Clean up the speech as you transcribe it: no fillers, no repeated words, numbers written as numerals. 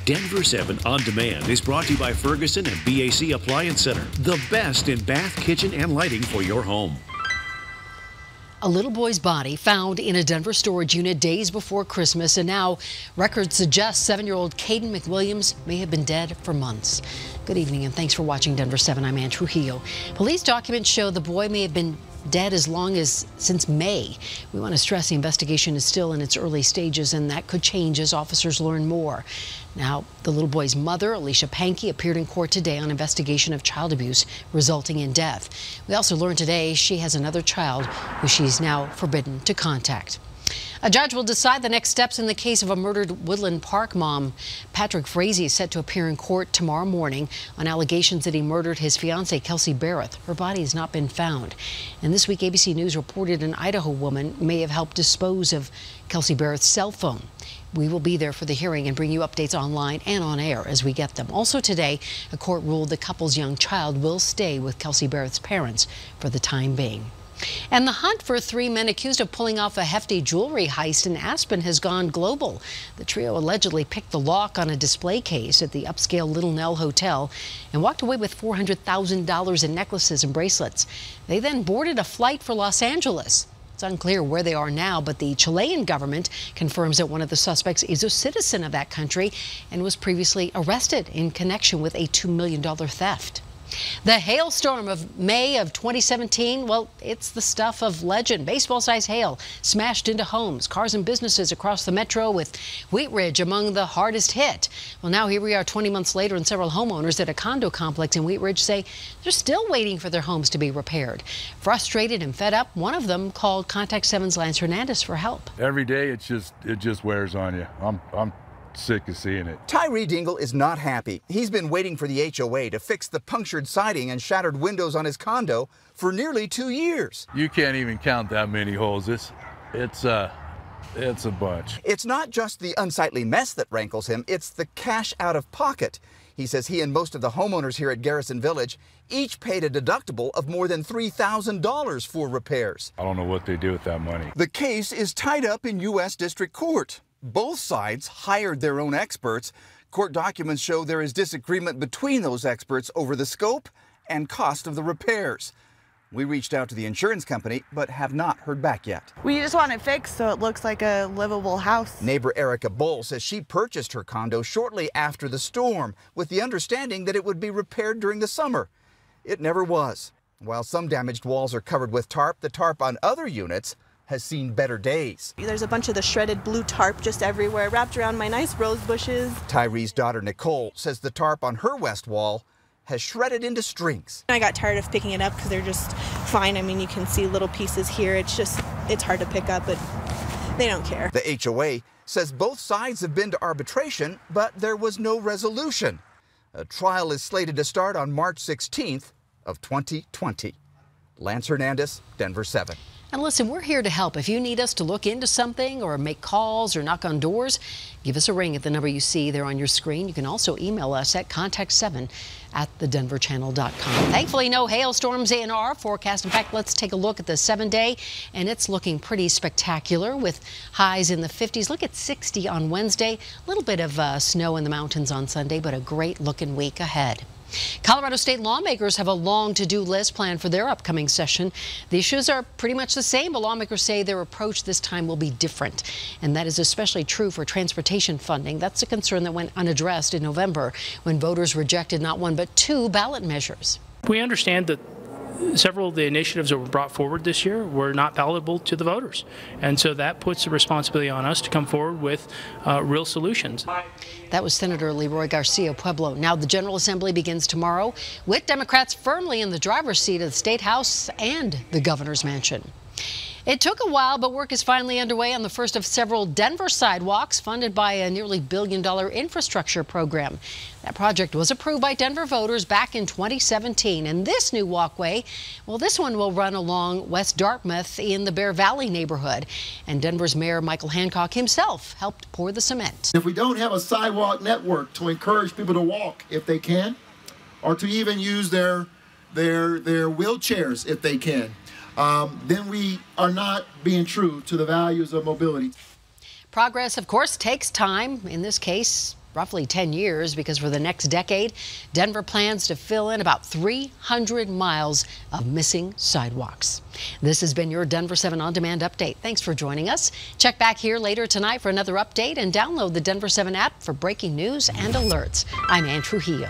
Denver 7 On Demand is brought to you by Ferguson and BAC Appliance Center, the best in bath, kitchen, and lighting for your home. A little boy's body found in a Denver storage unit days before Christmas, and now records suggest 7-year-old Caden McWilliams may have been dead for months. Good evening and thanks for watching Denver 7. I'm Ann Trujillo. Police documents show the boy may have been dead as long as since May. We want to stress the investigation is still in its early stages, and that could change as officers learn more. Now, the little boy's mother, Alicia Pankey, appeared in court today on investigation of child abuse resulting in death. We also learned today she has another child who she's now forbidden to contact. A judge will decide the next steps in the case of a murdered Woodland Park mom. Patrick Frazee is set to appear in court tomorrow morning on allegations that he murdered his fiancée, Kelsey Barrett. Her body has not been found. And this week, ABC News reported an Idaho woman may have helped dispose of Kelsey Barrett's cell phone. We will be there for the hearing and bring you updates online and on air as we get them. Also today, a court ruled the couple's young child will stay with Kelsey Barrett's parents for the time being. And the hunt for 3 men accused of pulling off a hefty jewelry heist in Aspen has gone global. The trio allegedly picked the lock on a display case at the upscale Little Nell Hotel and walked away with $400,000 in necklaces and bracelets. They then boarded a flight for Los Angeles. It's unclear where they are now, but the Chilean government confirms that one of the suspects is a citizen of that country and was previously arrested in connection with a $2 million theft. The hailstorm of May of 2017, well, it's the stuff of legend. Baseball-sized hail smashed into homes, cars and businesses across the metro, with Wheat Ridge among the hardest hit. Well, now here we are 20 months later, and several homeowners at a condo complex in Wheat Ridge say they're still waiting for their homes to be repaired. Frustrated and fed up, one of them called Contact 7's Lance Hernandez for help. Every day it just wears on you. I'm sick of seeing it. Tyree Dingle is not happy. He's been waiting for the HOA to fix the punctured siding and shattered windows on his condo for nearly 2 years. You can't even count that many holes. It's a bunch. It's not just the unsightly mess that rankles him, it's the cash out of pocket. He says he and most of the homeowners here at Garrison Village each paid a deductible of more than $3,000 for repairs. I don't know what they do with that money. The case is tied up in U.S. District Court. Both sides hired their own experts. Court documents show there is disagreement between those experts over the scope and cost of the repairs. We reached out to the insurance company, but have not heard back yet. We just want it fixed so it looks like a livable house. Neighbor Erica Bull says she purchased her condo shortly after the storm with the understanding that it would be repaired during the summer. It never was. While some damaged walls are covered with tarp, the tarp on other units has seen better days. There's a bunch of the shredded blue tarp just everywhere, wrapped around my nice rose bushes. Tyree's daughter Nicole says the tarp on her west wall has shredded into strings. I got tired of picking it up because they're just fine. I mean, you can see little pieces here. It's hard to pick up, but they don't care. The HOA says both sides have been to arbitration, but there was no resolution. A trial is slated to start on March 16th of 2020. Lance Hernandez, Denver 7. And listen, we're here to help. If you need us to look into something or make calls or knock on doors, give us a ring at the number you see there on your screen. You can also email us at contact7@thedenverchannel.com. Thankfully, no hailstorms in our forecast. In fact, let's take a look at the 7-day, and it's looking pretty spectacular with highs in the 50s. Look at 60 on Wednesday. A little bit of snow in the mountains on Sunday, but a great looking week ahead. Colorado state lawmakers have a long to-do list planned for their upcoming session. The issues are pretty much the same, but lawmakers say their approach this time will be different. And that is especially true for transportation funding. That's a concern that went unaddressed in November when voters rejected not one but 2 ballot measures. We understand that several of the initiatives that were brought forward this year were not palatable to the voters. And so that puts the responsibility on us to come forward with real solutions. That was Senator Leroy Garcia Pueblo. Now the General Assembly begins tomorrow with Democrats firmly in the driver's seat of the State House and the governor's mansion. It took a while, but work is finally underway on the first of several Denver sidewalks funded by a nearly $1 billion infrastructure program. That project was approved by Denver voters back in 2017. And this new walkway, well, this one will run along West Dartmouth in the Bear Valley neighborhood. And Denver's Mayor Michael Hancock himself helped pour the cement. If we don't have a sidewalk network to encourage people to walk if they can, or to even use their wheelchairs if they can, then we are not being true to the values of mobility. Progress, of course, takes time. In this case, roughly 10 years, because for the next decade, Denver plans to fill in about 300 miles of missing sidewalks. This has been your Denver 7 On Demand update. Thanks for joining us. Check back here later tonight for another update and download the Denver 7 app for breaking news and alerts. I'm Ann Trujillo.